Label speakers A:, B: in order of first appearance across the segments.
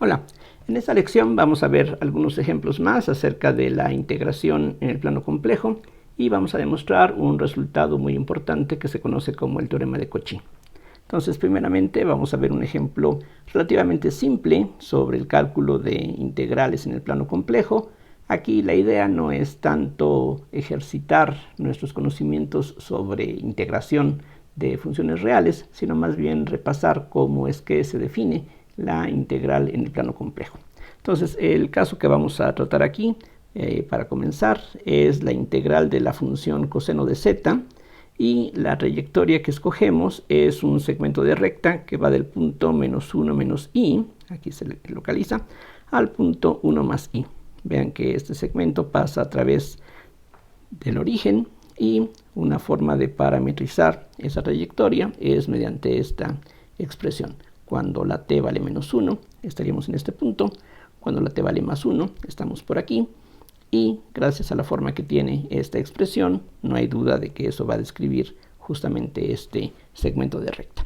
A: Hola, en esta lección vamos a ver algunos ejemplos más acerca de la integración en el plano complejo y vamos a demostrar un resultado muy importante que se conoce como el teorema de Cauchy. Entonces, primeramente vamos a ver un ejemplo relativamente simple sobre el cálculo de integrales en el plano complejo. Aquí la idea no es tanto ejercitar nuestros conocimientos sobre integración de funciones reales, sino más bien repasar cómo es que se define la integral en el plano complejo. Entonces, el caso que vamos a tratar aquí, para comenzar, es la integral de la función coseno de z, y la trayectoria que escogemos es un segmento de recta que va del punto menos 1 menos i, aquí se localiza, al punto 1 más i. Vean que este segmento pasa a través del origen y una forma de parametrizar esa trayectoria es mediante esta expresión. Cuando la t vale menos 1, estaríamos en este punto. Cuando la t vale más 1, estamos por aquí. Y gracias a la forma que tiene esta expresión, no hay duda de que eso va a describir justamente este segmento de recta.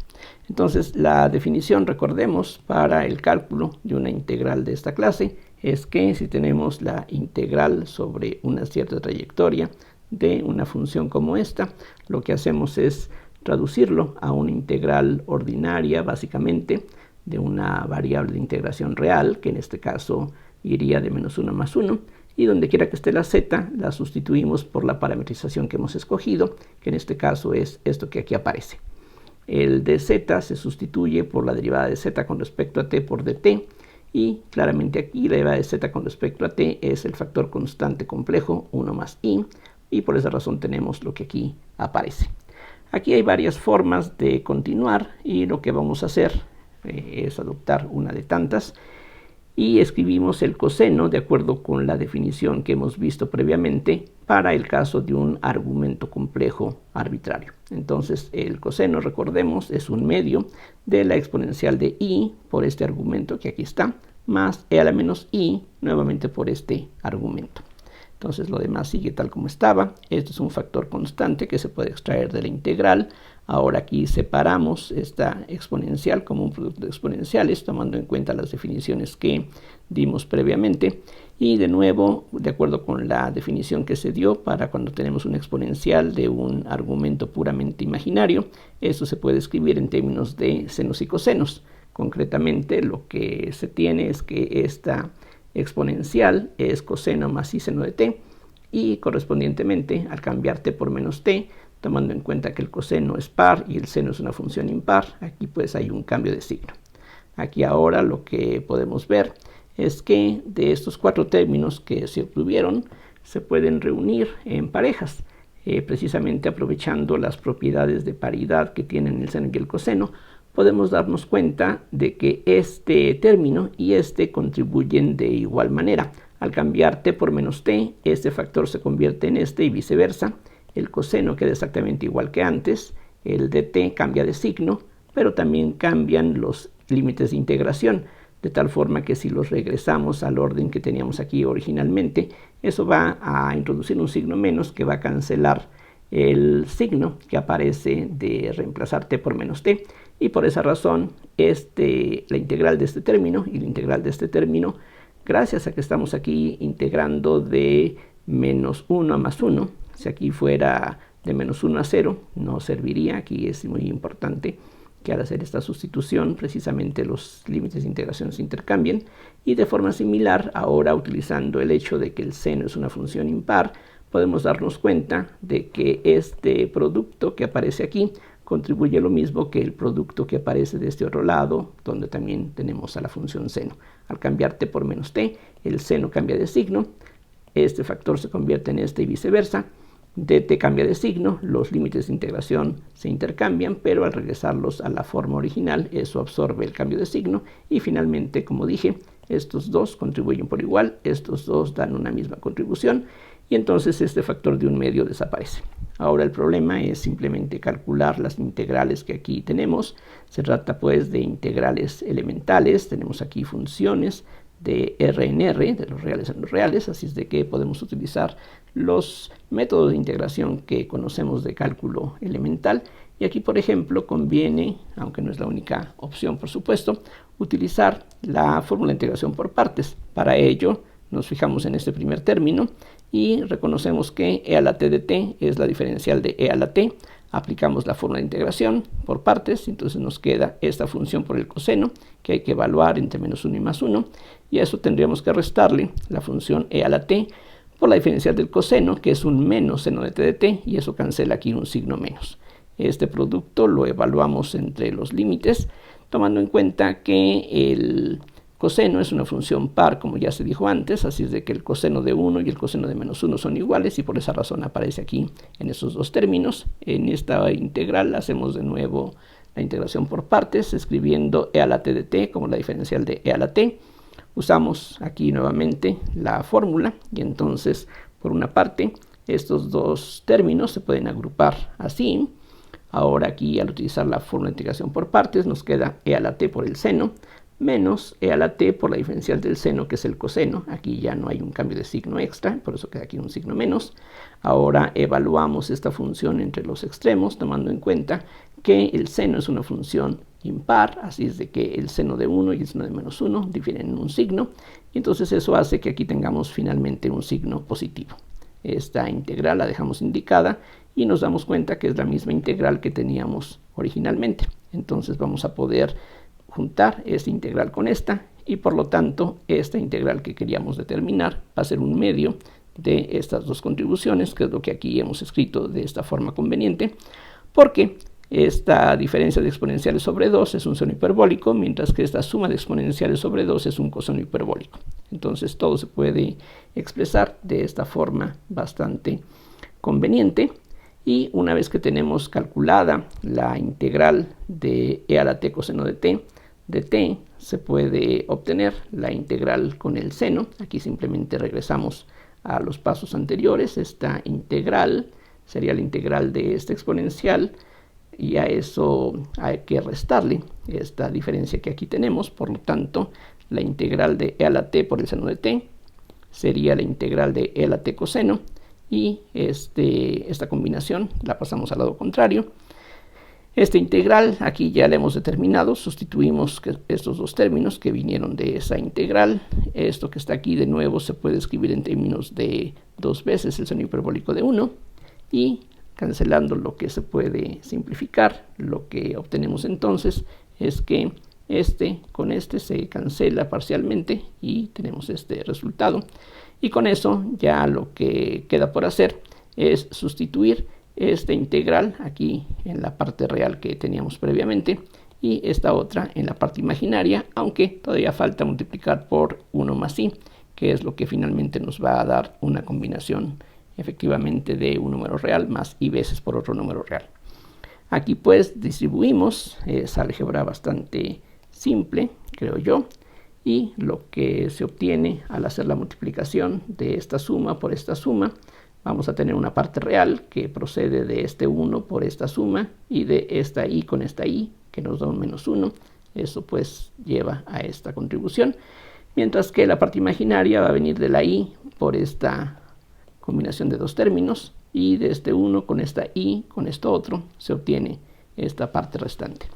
A: Entonces, la definición, recordemos, para el cálculo de una integral de esta clase es que si tenemos la integral sobre una cierta trayectoria de una función como esta, lo que hacemos es traducirlo a una integral ordinaria, básicamente, de una variable de integración real, que en este caso iría de menos 1 más 1, y donde quiera que esté la z, la sustituimos por la parametrización que hemos escogido, que en este caso es esto que aquí aparece. El dz se sustituye por la derivada de z con respecto a t por dt, y claramente aquí la derivada de z con respecto a t es el factor constante complejo 1 más i, y por esa razón tenemos lo que aquí aparece. Aquí hay varias formas de continuar y lo que vamos a hacer es adoptar una de tantas y escribimos el coseno de acuerdo con la definición que hemos visto previamente para el caso de un argumento complejo arbitrario. Entonces el coseno, recordemos, es un medio de la exponencial de i por este argumento que aquí está, más e a la menos i nuevamente por este argumento. Entonces lo demás sigue tal como estaba. Este es un factor constante que se puede extraer de la integral. Ahora aquí separamos esta exponencial como un producto de exponenciales, tomando en cuenta las definiciones que dimos previamente. Y de nuevo, de acuerdo con la definición que se dio para cuando tenemos una exponencial de un argumento puramente imaginario, esto se puede escribir en términos de senos y cosenos. Concretamente, lo que se tiene es que esta exponencial es coseno más i seno de t, y correspondientemente al cambiar t por menos t, tomando en cuenta que el coseno es par y el seno es una función impar, aquí pues hay un cambio de signo. Aquí ahora lo que podemos ver es que de estos cuatro términos que se obtuvieron se pueden reunir en parejas, precisamente aprovechando las propiedades de paridad que tienen el seno y el coseno. Podemos darnos cuenta de que este término y este contribuyen de igual manera. Al cambiar t por menos t, este factor se convierte en este y viceversa. El coseno queda exactamente igual que antes, el dt cambia de signo, pero también cambian los límites de integración, de tal forma que si los regresamos al orden que teníamos aquí originalmente, eso va a introducir un signo menos que va a cancelar el signo que aparece de reemplazar t por menos t, y por esa razón la integral de este término y la integral de este término, gracias a que estamos aquí integrando de menos 1 a más 1, si aquí fuera de menos 1 a 0, no serviría. Aquí es muy importante que al hacer esta sustitución precisamente los límites de integración se intercambien, y de forma similar, ahora utilizando el hecho de que el seno es una función impar, podemos darnos cuenta de que este producto que aparece aquí contribuye lo mismo que el producto que aparece de este otro lado, donde también tenemos a la función seno. Al cambiar t por menos t, el seno cambia de signo, este factor se convierte en este y viceversa, dt cambia de signo, los límites de integración se intercambian, pero al regresarlos a la forma original, eso absorbe el cambio de signo, y finalmente, como dije, estos dos contribuyen por igual, estos dos dan una misma contribución, y entonces este factor de un medio desaparece. Ahora el problema es simplemente calcular las integrales que aquí tenemos. Se trata pues de integrales elementales, tenemos aquí funciones de R en R, de los reales en los reales, así es de que podemos utilizar los métodos de integración que conocemos de cálculo elemental, Y aquí, por ejemplo, conviene, aunque no es la única opción, por supuesto, utilizar la fórmula de integración por partes. Para ello, nos fijamos en este primer término y reconocemos que e a la t de t es la diferencial de e a la t. Aplicamos la fórmula de integración por partes, entonces nos queda esta función por el coseno, que hay que evaluar entre menos 1 y más 1, y a eso tendríamos que restarle la función e a la t por la diferencial del coseno, que es un menos seno de t de t, y eso cancela aquí un signo menos. Este producto lo evaluamos entre los límites, tomando en cuenta que el coseno es una función par, como ya se dijo antes, así es de que el coseno de 1 y el coseno de menos 1 son iguales, y por esa razón aparece aquí en esos dos términos. En esta integral hacemos de nuevo la integración por partes, escribiendo e a la t de t como la diferencial de e a la t. Usamos aquí nuevamente la fórmula, y entonces, por una parte, estos dos términos se pueden agrupar así. Ahora aquí, al utilizar la fórmula de integración por partes, nos queda e a la t por el seno, menos e a la t por la diferencial del seno, que es el coseno. Aquí ya no hay un cambio de signo extra, por eso queda aquí un signo menos. Ahora evaluamos esta función entre los extremos, tomando en cuenta que el seno es una función impar, así es de que el seno de 1 y el seno de menos 1 difieren en un signo, y entonces eso hace que aquí tengamos finalmente un signo positivo. Esta integral la dejamos indicada y nos damos cuenta que es la misma integral que teníamos originalmente. Entonces vamos a poder juntar esta integral con esta, y por lo tanto esta integral que queríamos determinar va a ser un medio de estas dos contribuciones, que es lo que aquí hemos escrito de esta forma conveniente, porque esta diferencia de exponenciales sobre 2 es un seno hiperbólico, mientras que esta suma de exponenciales sobre 2 es un coseno hiperbólico. Entonces todo se puede expresar de esta forma bastante conveniente. Y una vez que tenemos calculada la integral de e a la t coseno de t, se puede obtener la integral con el seno. Aquí simplemente regresamos a los pasos anteriores. Esta integral sería la integral de esta exponencial, y a eso hay que restarle esta diferencia que aquí tenemos. Por lo tanto, la integral de e a la t por el seno de t sería la integral de e a la t coseno, y esta combinación la pasamos al lado contrario. Esta integral aquí ya la hemos determinado, sustituimos estos dos términos que vinieron de esa integral. Esto que está aquí de nuevo se puede escribir en términos de 2 veces el seno hiperbólico de 1, y cancelando lo que se puede simplificar, lo que obtenemos entonces es que con este se cancela parcialmente y tenemos este resultado. Y con eso ya lo que queda por hacer es sustituir esta integral aquí en la parte real que teníamos previamente, y esta otra en la parte imaginaria, aunque todavía falta multiplicar por 1 más i, que es lo que finalmente nos va a dar una combinación efectivamente de un número real más i veces por otro número real. Aquí pues distribuimos, es álgebra bastante simple, creo yo, y lo que se obtiene al hacer la multiplicación de esta suma por esta suma, vamos a tener una parte real que procede de este 1 por esta suma y de esta i con esta i, que nos da un menos 1. Eso pues lleva a esta contribución, mientras que la parte imaginaria va a venir de la i por esta combinación de dos términos, y de este 1 con esta i con esto otro se obtiene esta parte restante.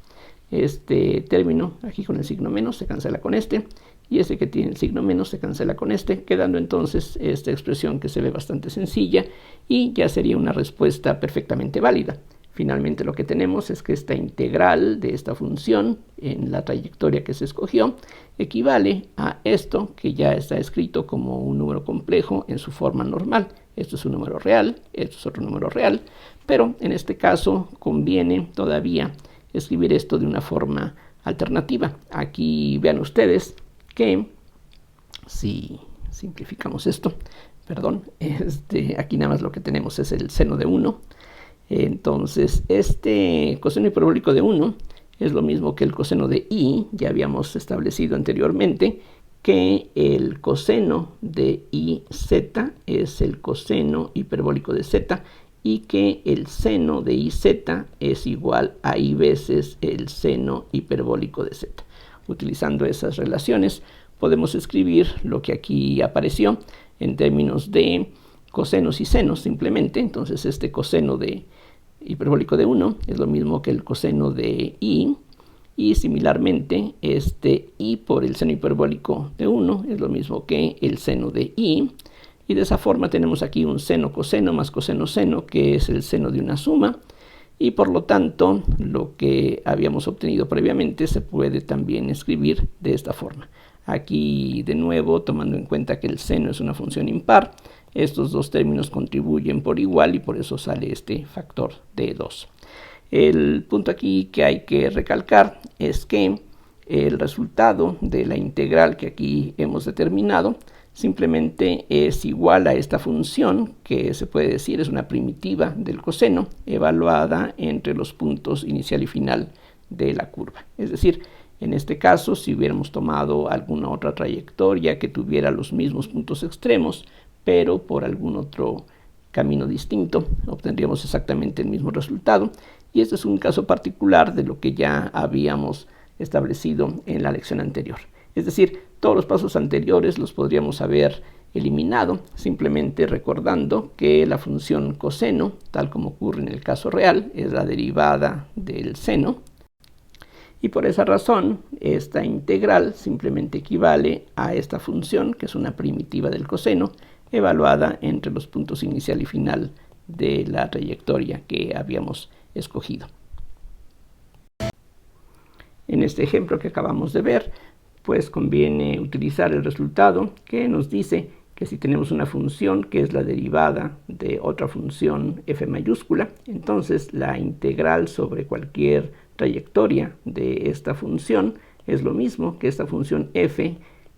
A: Este término aquí con el signo menos se cancela con este, y este que tiene el signo menos se cancela con este, quedando entonces esta expresión que se ve bastante sencilla y ya sería una respuesta perfectamente válida. Finalmente lo que tenemos es que esta integral de esta función en la trayectoria que se escogió equivale a esto que ya está escrito como un número complejo en su forma normal. Esto es un número real, esto es otro número real, pero en este caso conviene todavía escribir esto de una forma alternativa. Aquí vean ustedes que si simplificamos esto, aquí nada más lo que tenemos es el seno de 1. Entonces este coseno hiperbólico de 1 es lo mismo que el coseno de i. Ya habíamos establecido anteriormente que el coseno de iz es el coseno hiperbólico de z, y que el seno de iz es igual a i veces el seno hiperbólico de z. Utilizando esas relaciones podemos escribir lo que aquí apareció en términos de cosenos y senos simplemente. Entonces este coseno de hiperbólico de 1 es lo mismo que el coseno de i, y similarmente este i por el seno hiperbólico de 1 es lo mismo que el seno de i, y de esa forma tenemos aquí un seno coseno más coseno seno, que es el seno de una suma, y por lo tanto lo que habíamos obtenido previamente se puede también escribir de esta forma. Aquí de nuevo, tomando en cuenta que el seno es una función impar, estos dos términos contribuyen por igual y por eso sale este factor de 2. El punto aquí que hay que recalcar es que el resultado de la integral que aquí hemos determinado simplemente es igual a esta función, que se puede decir es una primitiva del coseno evaluada entre los puntos inicial y final de la curva. Es decir, en este caso, si hubiéramos tomado alguna otra trayectoria que tuviera los mismos puntos extremos, pero por algún otro camino distinto, obtendríamos exactamente el mismo resultado. Y este es un caso particular de lo que ya habíamos establecido en la lección anterior. Es decir, todos los pasos anteriores los podríamos haber eliminado, simplemente recordando que la función coseno, tal como ocurre en el caso real, es la derivada del seno. Y por esa razón, esta integral simplemente equivale a esta función, que es una primitiva del coseno, evaluada entre los puntos inicial y final de la trayectoria que habíamos escogido. En este ejemplo que acabamos de ver, pues conviene utilizar el resultado que nos dice que si tenemos una función que es la derivada de otra función f mayúscula, entonces la integral sobre cualquier trayectoria de esta función es lo mismo que esta función f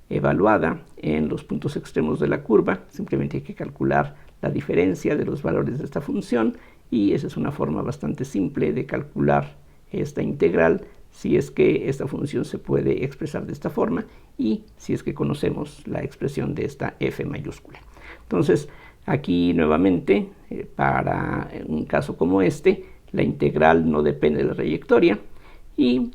A: evaluada en los puntos extremos de la curva. Simplemente hay que calcular la diferencia de los valores de esta función, y esa es una forma bastante simple de calcular esta integral si es que esta función se puede expresar de esta forma y si es que conocemos la expresión de esta f mayúscula. Entonces, aquí nuevamente, para un caso como este, la integral no depende de la trayectoria y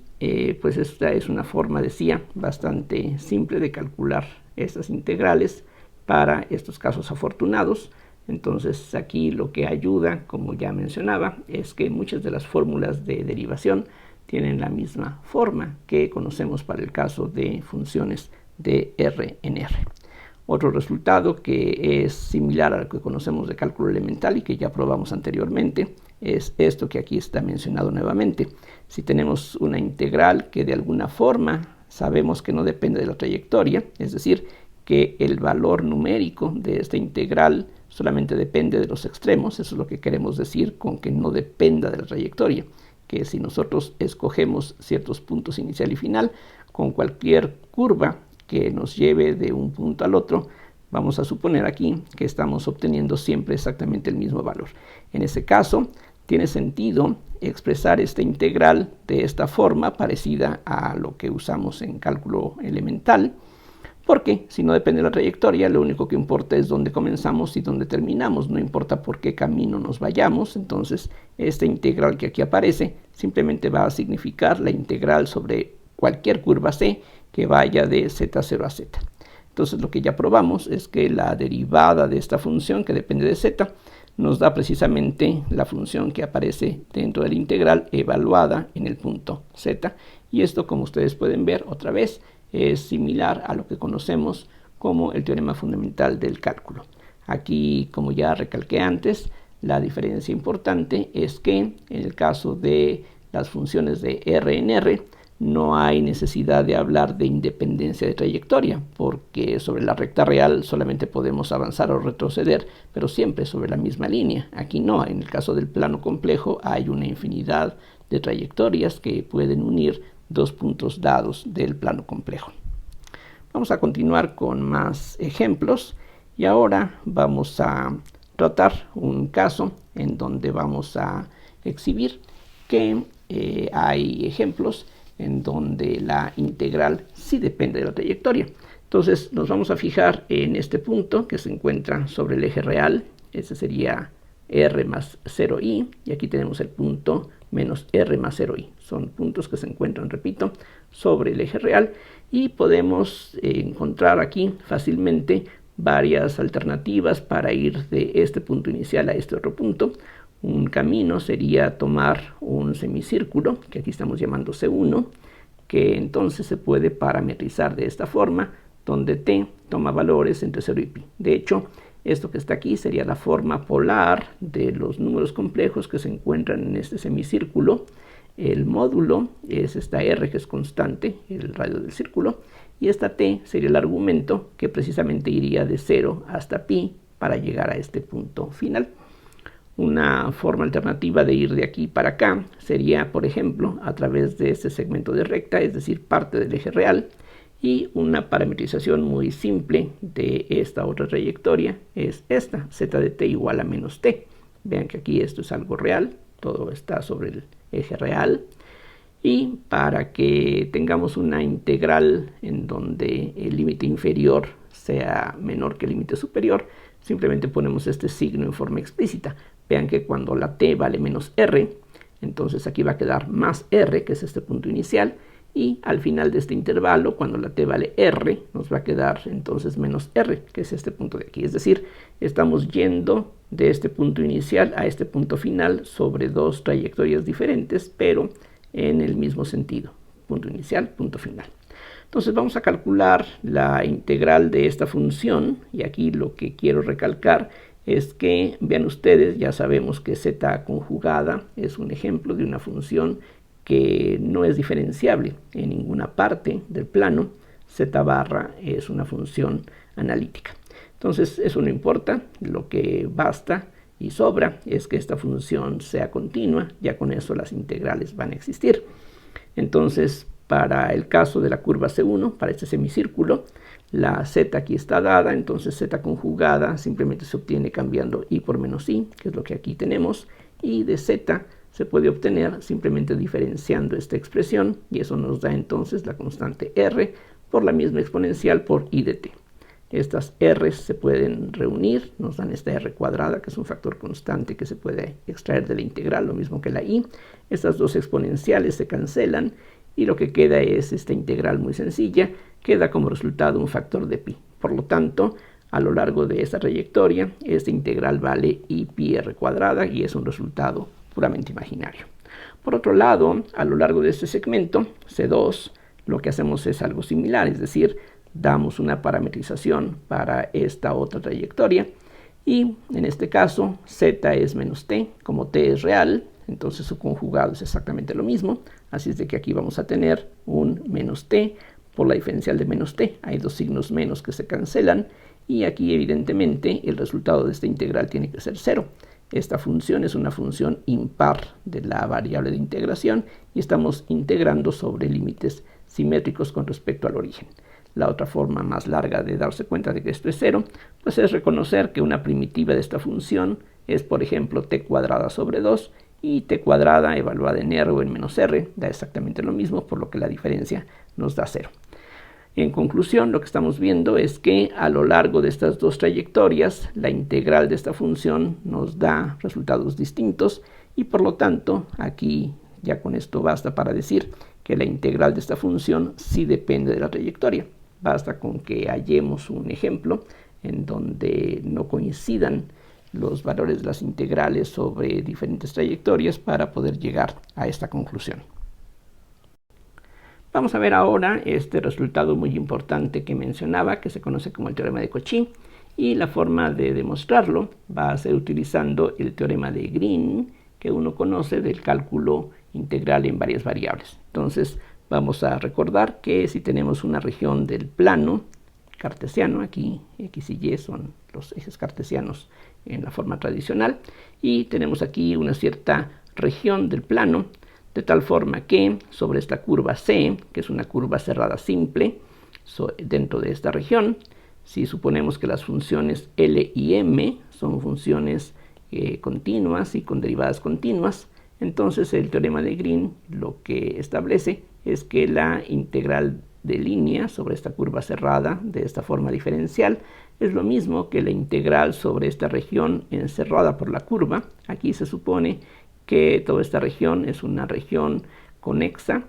A: pues esta es una forma, decía, bastante simple de calcular estas integrales para estos casos afortunados. Entonces aquí lo que ayuda, como ya mencionaba, es que muchas de las fórmulas de derivación tienen la misma forma que conocemos para el caso de funciones de R en R. Otro resultado que es similar al que conocemos de cálculo elemental y que ya probamos anteriormente es esto que aquí está mencionado nuevamente. Si tenemos una integral que de alguna forma sabemos que no depende de la trayectoria, es decir, que el valor numérico de esta integral solamente depende de los extremos, eso es lo que queremos decir con que no dependa de la trayectoria, que si nosotros escogemos ciertos puntos inicial y final, con cualquier curva que nos lleve de un punto al otro, vamos a suponer aquí que estamos obteniendo siempre exactamente el mismo valor. En ese caso, tiene sentido expresar esta integral de esta forma, parecida a lo que usamos en cálculo elemental, porque si no depende de la trayectoria, lo único que importa es dónde comenzamos y dónde terminamos, no importa por qué camino nos vayamos. Entonces, esta integral que aquí aparece simplemente va a significar la integral sobre cualquier curva c que vaya de z0 a z. Entonces, lo que ya probamos es que la derivada de esta función, que depende de z, nos da precisamente la función que aparece dentro de la integral evaluada en el punto z. Y esto, como ustedes pueden ver otra vez, es similar a lo que conocemos como el teorema fundamental del cálculo. Aquí, como ya recalqué antes, la diferencia importante es que en el caso de las funciones de R en R no hay necesidad de hablar de independencia de trayectoria, porque sobre la recta real solamente podemos avanzar o retroceder, pero siempre sobre la misma línea. Aquí no, en el caso del plano complejo hay una infinidad de trayectorias que pueden unir dos puntos dados del plano complejo. Vamos a continuar con más ejemplos y ahora vamos a tratar un caso en donde vamos a exhibir que hay ejemplos en donde la integral sí depende de la trayectoria. Entonces nos vamos a fijar en este punto que se encuentra sobre el eje real. Ese sería r más 0i, y aquí tenemos el punto menos r más 0i. Son puntos que se encuentran, repito, sobre el eje real, y podemos encontrar aquí fácilmente varias alternativas para ir de este punto inicial a este otro punto. Un camino sería tomar un semicírculo, que aquí estamos llamando C1, que entonces se puede parametrizar de esta forma, donde t toma valores entre 0 y pi. De hecho, esto que está aquí sería la forma polar de los números complejos que se encuentran en este semicírculo. El módulo es esta r, que es constante, el radio del círculo, y esta t sería el argumento que precisamente iría de 0 hasta pi para llegar a este punto final. Una forma alternativa de ir de aquí para acá sería, por ejemplo, a través de este segmento de recta, es decir, parte del eje real, y una parametrización muy simple de esta otra trayectoria es esta, z de t igual a menos t. Vean que aquí esto es algo real, todo está sobre el eje real, y para que tengamos una integral en donde el límite inferior sea menor que el límite superior, simplemente ponemos este signo en forma explícita. Vean que cuando la t vale menos r, entonces aquí va a quedar más r, que es este punto inicial, y al final de este intervalo, cuando la t vale r, nos va a quedar entonces menos r, que es este punto de aquí. Es decir, estamos yendo de este punto inicial a este punto final sobre dos trayectorias diferentes, pero en el mismo sentido. Punto inicial, punto final. Entonces vamos a calcular la integral de esta función, y aquí lo que quiero recalcar es que, vean ustedes, ya sabemos que z conjugada es un ejemplo de una función que no es diferenciable en ninguna parte del plano. Z barra es una función analítica. Entonces eso no importa, lo que basta y sobra es que esta función sea continua, ya con eso las integrales van a existir. Entonces, para el caso de la curva C1, para este semicírculo, la z aquí está dada, entonces z conjugada simplemente se obtiene cambiando i por menos i, que es lo que aquí tenemos, y de z se puede obtener simplemente diferenciando esta expresión, y eso nos da entonces la constante r por la misma exponencial por i de t. Estas r's se pueden reunir, nos dan esta r cuadrada, que es un factor constante que se puede extraer de la integral, lo mismo que la i. Estas dos exponenciales se cancelan, y lo que queda es esta integral muy sencilla, que da como resultado un factor de pi. Por lo tanto, a lo largo de esta trayectoria, esta integral vale i pi r cuadrada, y es un resultado puramente imaginario. Por otro lado, a lo largo de este segmento, C2, lo que hacemos es algo similar, es decir, damos una parametrización para esta otra trayectoria, y en este caso z es menos t, como t es real, entonces su conjugado es exactamente lo mismo, así es de que aquí vamos a tener un menos t por la diferencial de menos t, hay dos signos menos que se cancelan, y aquí evidentemente el resultado de esta integral tiene que ser 0. Esta función es una función impar de la variable de integración, y estamos integrando sobre límites simétricos con respecto al origen. La otra forma más larga de darse cuenta de que esto es 0, pues es reconocer que una primitiva de esta función es, por ejemplo, t cuadrada sobre 2, y t cuadrada evaluada en r o en menos r da exactamente lo mismo, por lo que la diferencia nos da 0. En conclusión, lo que estamos viendo es que a lo largo de estas dos trayectorias, la integral de esta función nos da resultados distintos, y por lo tanto, aquí ya con esto basta para decir que la integral de esta función sí depende de la trayectoria. Basta con que hallemos un ejemplo en donde no coincidan los valores de las integrales sobre diferentes trayectorias para poder llegar a esta conclusión. Vamos a ver ahora este resultado muy importante que mencionaba, que se conoce como el teorema de Cauchy, y la forma de demostrarlo va a ser utilizando el teorema de Green, que uno conoce del cálculo integral en varias variables. Entonces vamos a recordar que si tenemos una región del plano cartesiano, aquí x y y son los ejes cartesianos en la forma tradicional, y tenemos aquí una cierta región del plano, de tal forma que sobre esta curva C, que es una curva cerrada simple, dentro de esta región, si suponemos que las funciones L y M son funciones continuas y con derivadas continuas, entonces el teorema de Green lo que establece es que la integral de línea sobre esta curva cerrada de esta forma diferencial es lo mismo que la integral sobre esta región encerrada por la curva. Aquí se supone que toda esta región es una región conexa,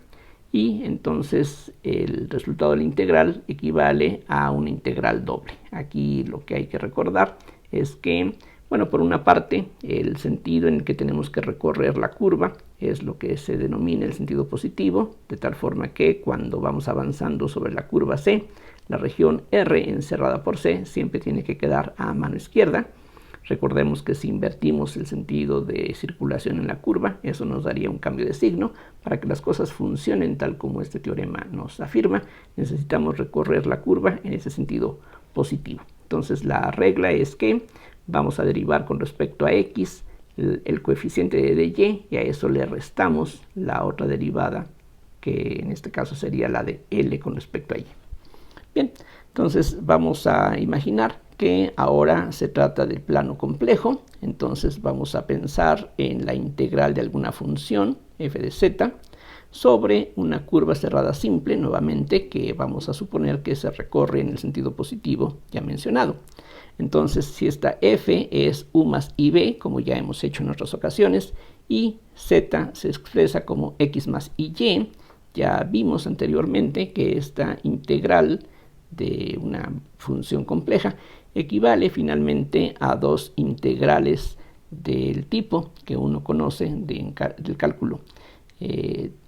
A: y entonces el resultado de la integral equivale a una integral doble. Aquí lo que hay que recordar es que Bueno, por una parte, el sentido en el que tenemos que recorrer la curva es lo que se denomina el sentido positivo, de tal forma que cuando vamos avanzando sobre la curva C, la región R encerrada por C siempre tiene que quedar a mano izquierda. Recordemos que si invertimos el sentido de circulación en la curva, eso nos daría un cambio de signo. Para que las cosas funcionen tal como este teorema nos afirma, necesitamos recorrer la curva en ese sentido positivo. Entonces la regla es que vamos a derivar con respecto a x el coeficiente de y, y a eso le restamos la otra derivada, que en este caso sería la de L con respecto a y. Bien, entonces vamos a imaginar que ahora se trata del plano complejo. Entonces vamos a pensar en la integral de alguna función f de z sobre una curva cerrada simple, nuevamente, que vamos a suponer que se recorre en el sentido positivo ya mencionado. Entonces, si esta f es u más ib, como ya hemos hecho en otras ocasiones, y z se expresa como x más y, ya vimos anteriormente que esta integral de una función compleja equivale finalmente a dos integrales del tipo que uno conoce del cálculo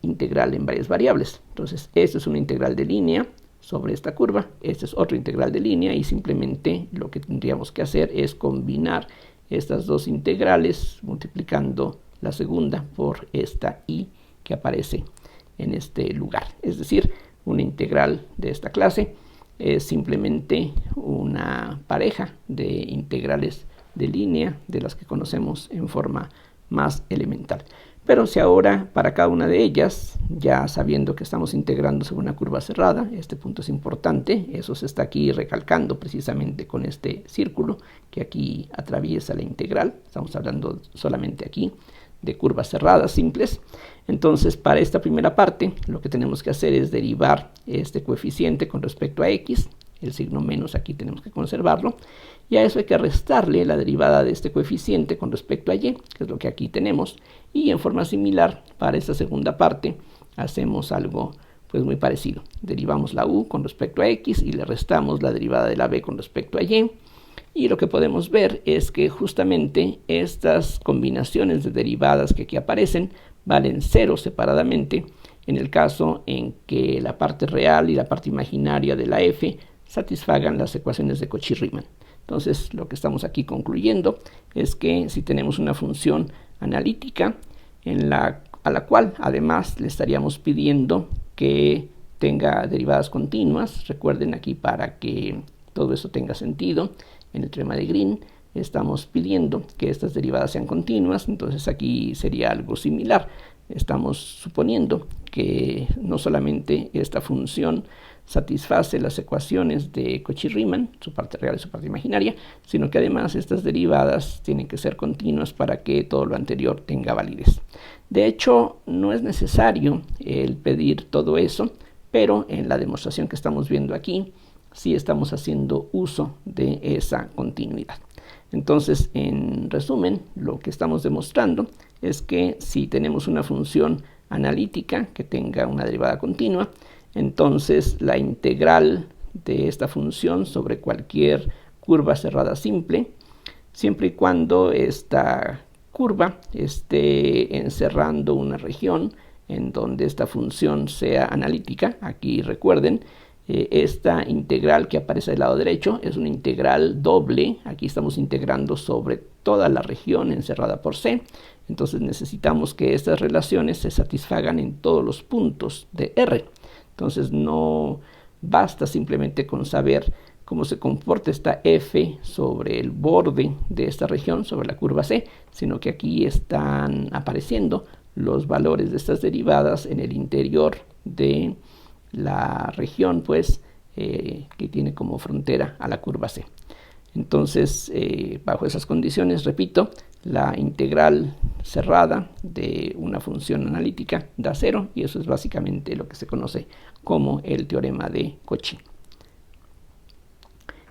A: integral en varias variables. Entonces, esta es una integral de línea sobre esta curva, esta es otra integral de línea, y simplemente lo que tendríamos que hacer es combinar estas dos integrales multiplicando la segunda por esta y que aparece en este lugar. Es decir, una integral de esta clase es simplemente una pareja de integrales de línea de las que conocemos en forma más elemental. Pero si ahora para cada una de ellas, ya sabiendo que estamos integrando sobre una curva cerrada, este punto es importante, eso se está aquí recalcando precisamente con este círculo que aquí atraviesa la integral, estamos hablando solamente aquí de curvas cerradas simples. Entonces, para esta primera parte, lo que tenemos que hacer es derivar este coeficiente con respecto a x, el signo menos aquí tenemos que conservarlo, y a eso hay que restarle la derivada de este coeficiente con respecto a y, que es lo que aquí tenemos, y en forma similar, para esta segunda parte, hacemos algo pues muy parecido. Derivamos la u con respecto a x y le restamos la derivada de la b con respecto a y. Y lo que podemos ver es que justamente estas combinaciones de derivadas que aquí aparecen valen 0 separadamente en el caso en que la parte real y la parte imaginaria de la f satisfagan las ecuaciones de Cauchy-Riemann. Entonces, lo que estamos aquí concluyendo es que si tenemos una función analítica a la cual además le estaríamos pidiendo que tenga derivadas continuas, recuerden aquí para que todo eso tenga sentido, en el teorema de Green estamos pidiendo que estas derivadas sean continuas, entonces aquí sería algo similar. Estamos suponiendo que no solamente esta función satisface las ecuaciones de Cauchy-Riemann, su parte real y su parte imaginaria, sino que además estas derivadas tienen que ser continuas para que todo lo anterior tenga validez. De hecho, no es necesario el pedir todo eso, pero en la demostración que estamos viendo aquí, sí estamos haciendo uso de esa continuidad. Entonces, en resumen, lo que estamos demostrando es que si tenemos una función analítica que tenga una derivada continua, entonces la integral de esta función sobre cualquier curva cerrada simple, siempre y cuando esta curva esté encerrando una región en donde esta función sea analítica, aquí recuerden, esta integral que aparece del lado derecho es una integral doble. Aquí estamos integrando sobre toda la región encerrada por C. Entonces necesitamos que estas relaciones se satisfagan en todos los puntos de R. Entonces no basta simplemente con saber cómo se comporta esta f sobre el borde de esta región, sobre la curva C, sino que aquí están apareciendo los valores de estas derivadas en el interior de la región pues que tiene como frontera a la curva C. Entonces, bajo esas condiciones, repito, la integral cerrada de una función analítica da 0, y eso es básicamente lo que se conoce como el teorema de Cauchy.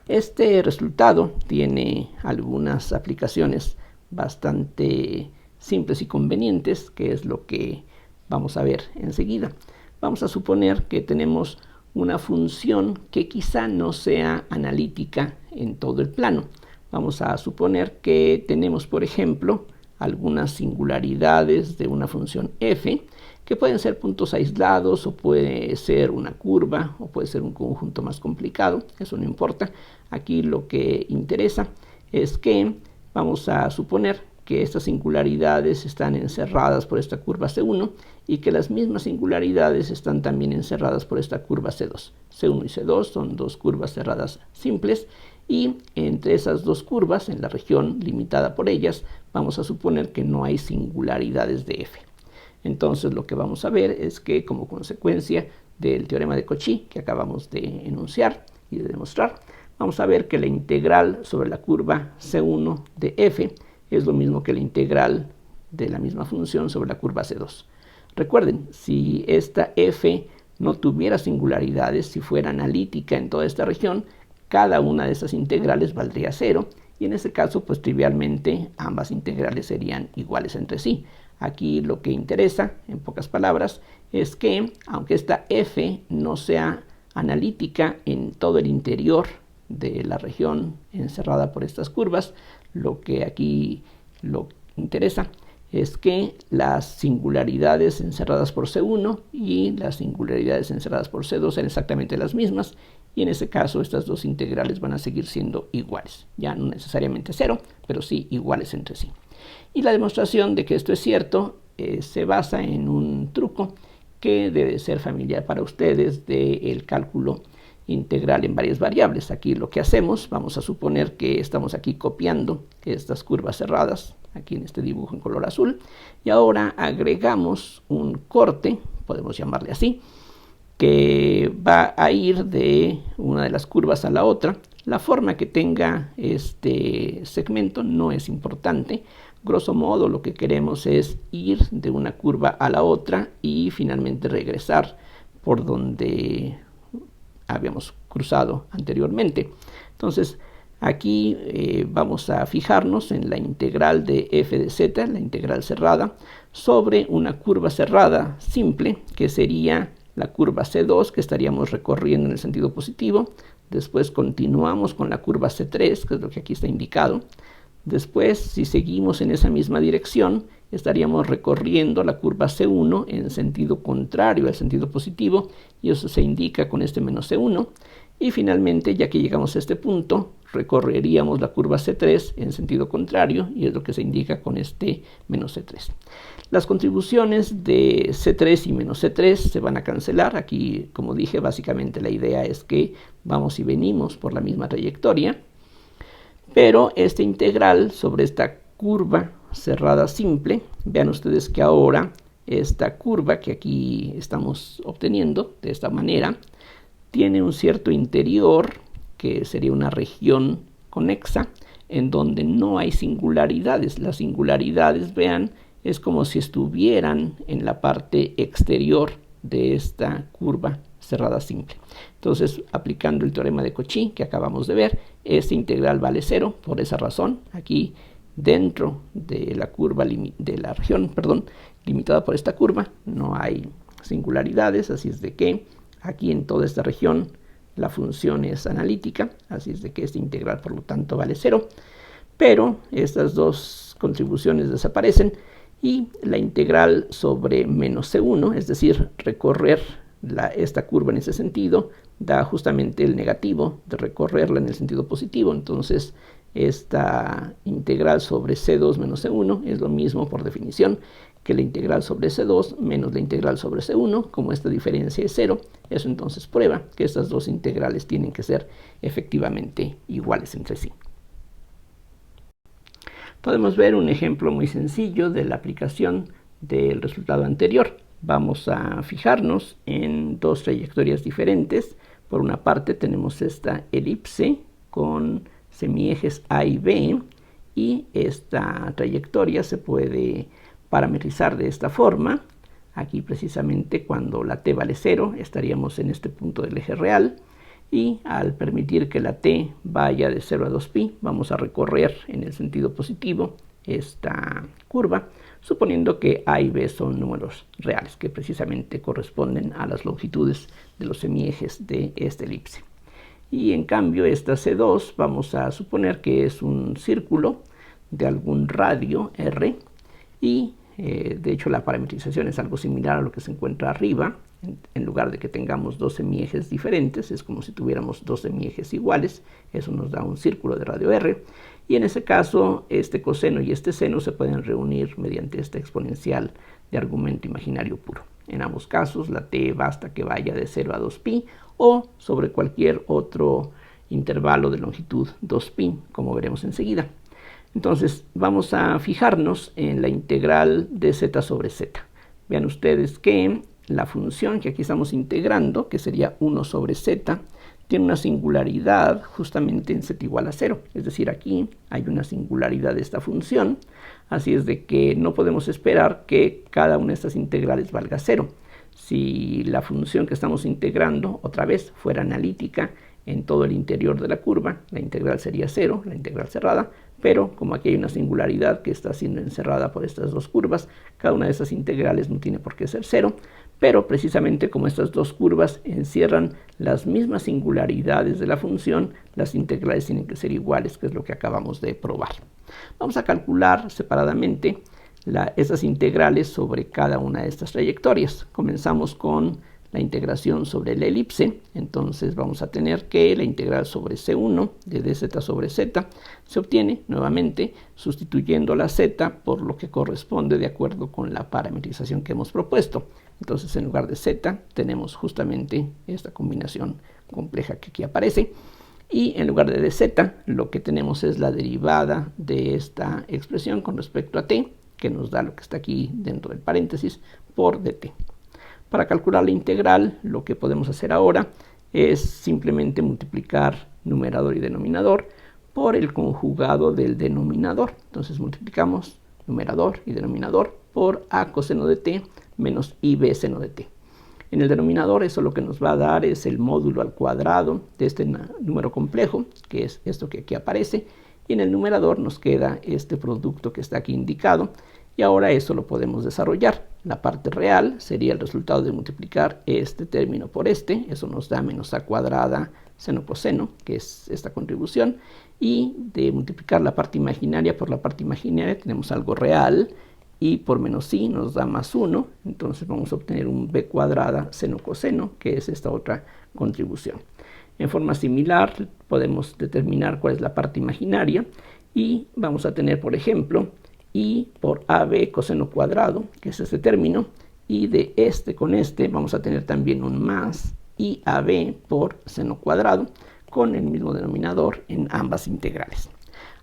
A: Este resultado tiene algunas aplicaciones bastante simples y convenientes, que es lo que vamos a ver enseguida. Vamos a suponer que tenemos una función que quizá no sea analítica en todo el plano. vamos a suponer que tenemos, por ejemplo, algunas singularidades de una función f, que pueden ser puntos aislados, o puede ser una curva, o puede ser un conjunto más complicado, eso no importa. Aquí lo que interesa es que vamos a suponer que estas singularidades están encerradas por esta curva C1 y que las mismas singularidades están también encerradas por esta curva C2. C1 y C2 son dos curvas cerradas simples, y entre esas dos curvas, en la región limitada por ellas, vamos a suponer que no hay singularidades de f. Entonces lo que vamos a ver es que, como consecuencia del teorema de Cauchy que acabamos de enunciar y de demostrar, vamos a ver que la integral sobre la curva C1 de f es lo mismo que la integral de la misma función sobre la curva C2. Recuerden, si esta f no tuviera singularidades, si fuera analítica en toda esta región, cada una de esas integrales valdría 0, y en ese caso, pues trivialmente, ambas integrales serían iguales entre sí. Aquí lo que interesa, en pocas palabras, es que, aunque esta f no sea analítica en todo el interior de la región encerrada por estas curvas, lo que aquí lo interesa es que las singularidades encerradas por C1 y las singularidades encerradas por C2 son exactamente las mismas, y en ese caso estas dos integrales van a seguir siendo iguales, ya no necesariamente 0, pero sí iguales entre sí. Y la demostración de que esto es cierto se basa en un truco que debe ser familiar para ustedes del cálculo integral en varias variables. Aquí lo que hacemos, vamos a suponer que estamos aquí copiando estas curvas cerradas, aquí en este dibujo en color azul, y ahora agregamos un corte, podemos llamarle así, que va a ir de una de las curvas a la otra. La forma que tenga este segmento no es importante. Grosso modo, lo que queremos es ir de una curva a la otra y finalmente regresar por donde habíamos cruzado anteriormente. Entonces, aquí vamos a fijarnos en la integral de f de z, la integral cerrada, sobre una curva cerrada simple, que sería la curva C2, que estaríamos recorriendo en el sentido positivo. Después continuamos con la curva C3, que es lo que aquí está indicado. Después, si seguimos en esa misma dirección, estaríamos recorriendo la curva C1 en sentido contrario al sentido positivo, y eso se indica con este menos C1. Y finalmente, ya que llegamos a este punto, recorreríamos la curva C3 en sentido contrario, y es lo que se indica con este menos C3. Las contribuciones de C3 y menos C3 se van a cancelar. Aquí, como dije, básicamente la idea es que vamos y venimos por la misma trayectoria, pero esta integral sobre esta curva cerrada simple, vean ustedes que ahora esta curva que aquí estamos obteniendo de esta manera tiene un cierto interior, que sería una región conexa, en donde no hay singularidades. Las singularidades, vean, es como si estuvieran en la parte exterior de esta curva cerrada simple. Entonces, aplicando el teorema de Cauchy que acabamos de ver, esta integral vale 0. Por esa razón, aquí dentro de la curva de la región, limitada por esta curva, no hay singularidades, así es de que aquí en toda esta región la función es analítica, así es de que esta integral por lo tanto vale 0, pero estas dos contribuciones desaparecen y la integral sobre menos C1, es decir, recorrer esta curva en ese sentido, da justamente el negativo de recorrerla en el sentido positivo. Entonces esta integral sobre C2 menos C1 es lo mismo por definición que la integral sobre C2 menos la integral sobre C1. Como esta diferencia es 0, eso entonces prueba que estas dos integrales tienen que ser efectivamente iguales entre sí. Podemos ver un ejemplo muy sencillo de la aplicación del resultado anterior. Vamos a fijarnos en dos trayectorias diferentes. Por una parte tenemos esta elipse con semiejes A y B, y esta trayectoria se puede parametrizar de esta forma. Aquí precisamente cuando la t vale 0 estaríamos en este punto del eje real, y al permitir que la t vaya de 0 a 2pi, vamos a recorrer en el sentido positivo esta curva, suponiendo que A y B son números reales, que precisamente corresponden a las longitudes de los semiejes de esta elipse. Y en cambio esta C2 vamos a suponer que es un círculo de algún radio R, y de hecho la parametrización es algo similar a lo que se encuentra arriba. En lugar de que tengamos dos semiejes diferentes, es como si tuviéramos dos semiejes iguales. Eso nos da un círculo de radio R, y en ese caso este coseno y este seno se pueden reunir mediante esta exponencial de argumento imaginario puro. En ambos casos la t basta que vaya de 0 a 2pi o sobre cualquier otro intervalo de longitud 2pi, como veremos enseguida. Entonces vamos a fijarnos en la integral de z sobre z. Vean ustedes que la función que aquí estamos integrando, que sería 1 sobre z, tiene una singularidad justamente en z igual a 0. Es decir, aquí hay una singularidad de esta función. Así es de que no podemos esperar que cada una de estas integrales valga 0. Si la función que estamos integrando, otra vez, fuera analítica en todo el interior de la curva, la integral sería 0, la integral cerrada, pero como aquí hay una singularidad que está siendo encerrada por estas dos curvas, cada una de esas integrales no tiene por qué ser 0, pero precisamente como estas dos curvas encierran las mismas singularidades de la función, las integrales tienen que ser iguales, que es lo que acabamos de probar. Vamos a calcular separadamente esas integrales sobre cada una de estas trayectorias. Comenzamos con la integración sobre la elipse. Entonces vamos a tener que la integral sobre C1 de dz sobre z se obtiene nuevamente sustituyendo la z por lo que corresponde de acuerdo con la parametrización que hemos propuesto. Entonces en lugar de z tenemos justamente esta combinación compleja que aquí aparece, y en lugar de dz lo que tenemos es la derivada de esta expresión con respecto a t, que nos da lo que está aquí dentro del paréntesis, por dt. Para calcular la integral, lo que podemos hacer ahora es simplemente multiplicar numerador y denominador por el conjugado del denominador. Entonces multiplicamos numerador y denominador por a coseno de t menos ib seno de t. En el denominador eso lo que nos va a dar es el módulo al cuadrado de este número complejo, que es esto que aquí aparece, y en el numerador nos queda este producto que está aquí indicado. Y ahora eso lo podemos desarrollar. La parte real sería el resultado de multiplicar este término por este. Eso nos da menos a cuadrada seno coseno, que es esta contribución. Y de multiplicar la parte imaginaria por la parte imaginaria tenemos algo real. Y por menos i nos da más 1. Entonces vamos a obtener un b cuadrada seno coseno, que es esta otra contribución. En forma similar podemos determinar cuál es la parte imaginaria. Y vamos a tener, por ejemplo, i por ab coseno cuadrado, que es este término, y de este con este vamos a tener también un más iab por seno cuadrado, con el mismo denominador en ambas integrales.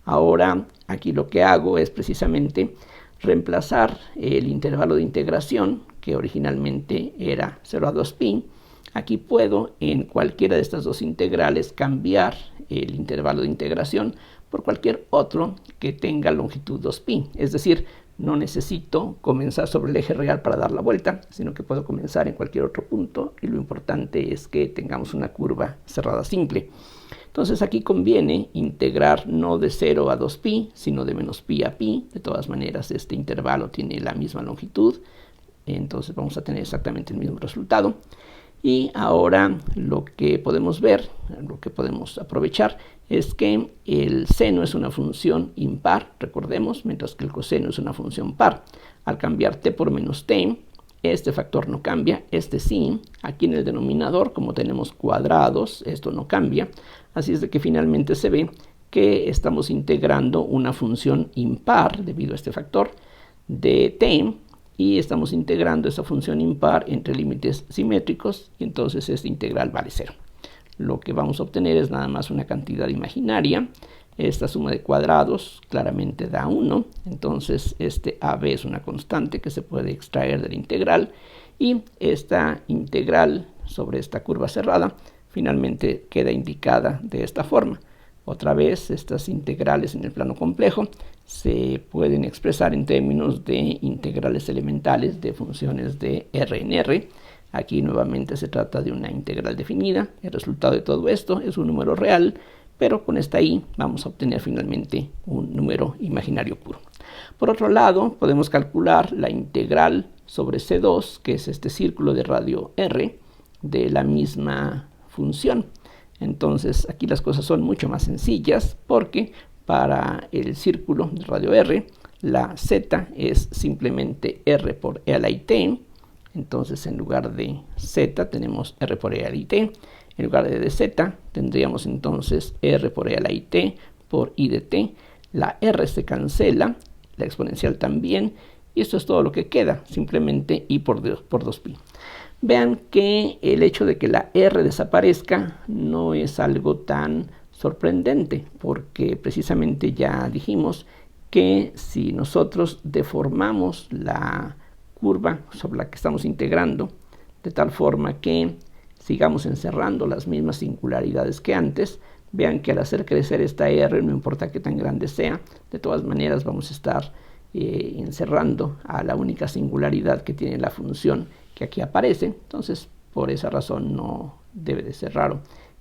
A: Ahora aquí lo que hago es precisamente reemplazar el intervalo de integración, que originalmente era 0 a 2pi. Aquí puedo en cualquiera de estas dos integrales cambiar el intervalo de integración por cualquier otro que tenga longitud 2pi. Es decir, no necesito comenzar sobre el eje real para dar la vuelta, sino que puedo comenzar en cualquier otro punto, y lo importante es que tengamos una curva cerrada simple. Entonces aquí conviene integrar no de 0 a 2pi, sino de menos pi a pi. De todas maneras, este intervalo tiene la misma longitud, entonces vamos a tener exactamente el mismo resultado. Y ahora lo que podemos ver, lo que podemos aprovechar, es que el seno es una función impar, recordemos, mientras que el coseno es una función par. Al cambiar t por menos t, este factor no cambia, este sí. Aquí en el denominador, como tenemos cuadrados, esto no cambia. Así es de que finalmente se ve que estamos integrando una función impar debido a este factor de t, y estamos integrando esa función impar entre límites simétricos, y entonces esta integral vale 0. Lo que vamos a obtener es nada más una cantidad imaginaria. Esta suma de cuadrados claramente da 1, entonces este AB es una constante que se puede extraer de la integral, y esta integral sobre esta curva cerrada finalmente queda indicada de esta forma. Otra vez, estas integrales en el plano complejo se pueden expresar en términos de integrales elementales de funciones de R en R. Aquí nuevamente se trata de una integral definida. El resultado de todo esto es un número real, pero con esta i vamos a obtener finalmente un número imaginario puro. Por otro lado, podemos calcular la integral sobre C2, que es este círculo de radio R, de la misma función. Entonces aquí las cosas son mucho más sencillas porque para el círculo de radio R la z es simplemente r por e a la it. Entonces en lugar de z tenemos r por e a la it. En lugar de dz tendríamos entonces r por e a la it por i de t. La r se cancela, la exponencial también, y esto es todo lo que queda, simplemente i por 2pi. Vean que el hecho de que la r desaparezca no es algo tan sorprendente, porque precisamente ya dijimos que si nosotros deformamos la curva sobre la que estamos integrando, de tal forma que sigamos encerrando las mismas singularidades que antes, vean que al hacer crecer esta r, no importa qué tan grande sea, de todas maneras vamos a estar encerrando a la única singularidad que tiene la función que aquí aparece. Entonces, por esa razón no debe de ser raro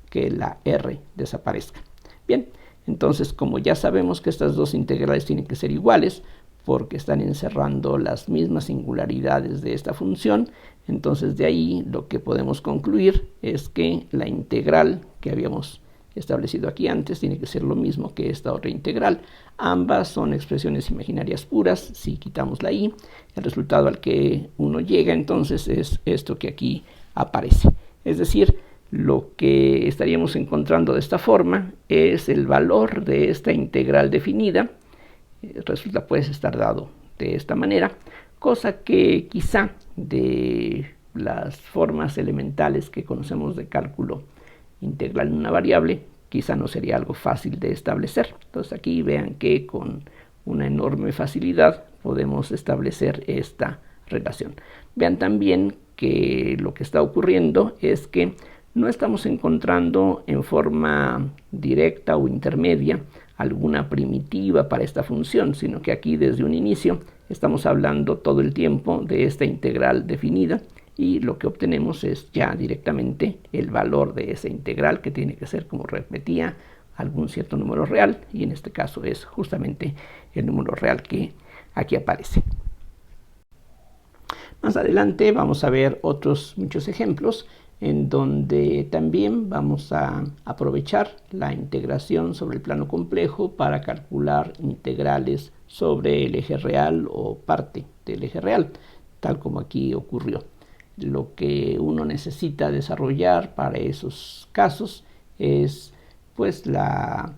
A: que la r desaparezca. Bien, entonces como ya sabemos que estas dos integrales tienen que ser iguales, porque están encerrando las mismas singularidades de esta función, entonces de ahí lo que podemos concluir es que la integral que habíamos establecido aquí antes tiene que ser lo mismo que esta otra integral. Ambas son expresiones imaginarias puras. Si quitamos la i, el resultado al que uno llega entonces es esto que aquí aparece. Es decir, lo que estaríamos encontrando de esta forma es el valor de esta integral definida. Resulta pues estar dado de esta manera, cosa que quizá de las formas elementales que conocemos de cálculo integral en una variable, quizá no sería algo fácil de establecer. Entonces aquí vean que con una enorme facilidad podemos establecer esta relación. Vean también que lo que está ocurriendo es que no estamos encontrando en forma directa o intermedia alguna primitiva para esta función, sino que aquí desde un inicio estamos hablando todo el tiempo de esta integral definida, y lo que obtenemos es ya directamente el valor de esa integral, que tiene que ser, como repetía, algún cierto número real, y en este caso es justamente el número real que aquí aparece. Más adelante vamos a ver otros muchos ejemplos en donde también vamos a aprovechar la integración sobre el plano complejo para calcular integrales sobre el eje real o parte del eje real, tal como aquí ocurrió. Lo que uno necesita desarrollar para esos casos es pues la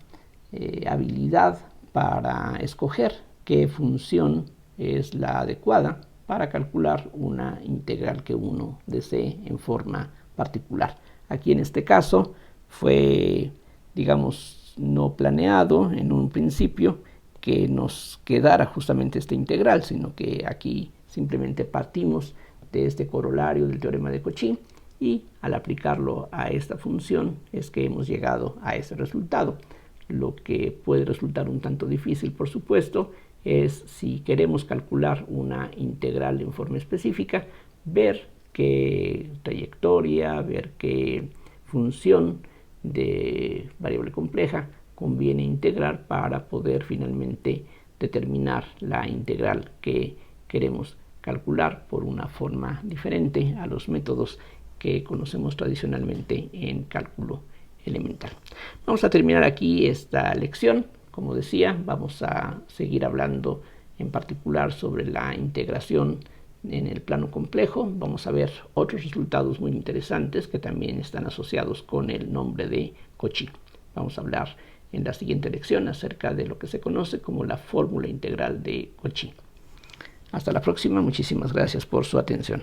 A: habilidad para escoger qué función es la adecuada para calcular una integral que uno desee en forma particular. Aquí en este caso fue, digamos, no planeado en un principio que nos quedara justamente esta integral, sino que aquí simplemente partimos de este corolario del teorema de Cauchy, y al aplicarlo a esta función es que hemos llegado a ese resultado. Lo que puede resultar un tanto difícil, por supuesto, es si queremos calcular una integral en forma específica, ver qué trayectoria, ver qué función de variable compleja conviene integrar para poder finalmente determinar la integral que queremos calcular por una forma diferente a los métodos que conocemos tradicionalmente en cálculo elemental. Vamos a terminar aquí esta lección. Como decía, vamos a seguir hablando en particular sobre la integración en el plano complejo. Vamos a ver otros resultados muy interesantes que también están asociados con el nombre de Cauchy. Vamos a hablar en la siguiente lección acerca de lo que se conoce como la fórmula integral de Cauchy. Hasta la próxima, muchísimas gracias por su atención.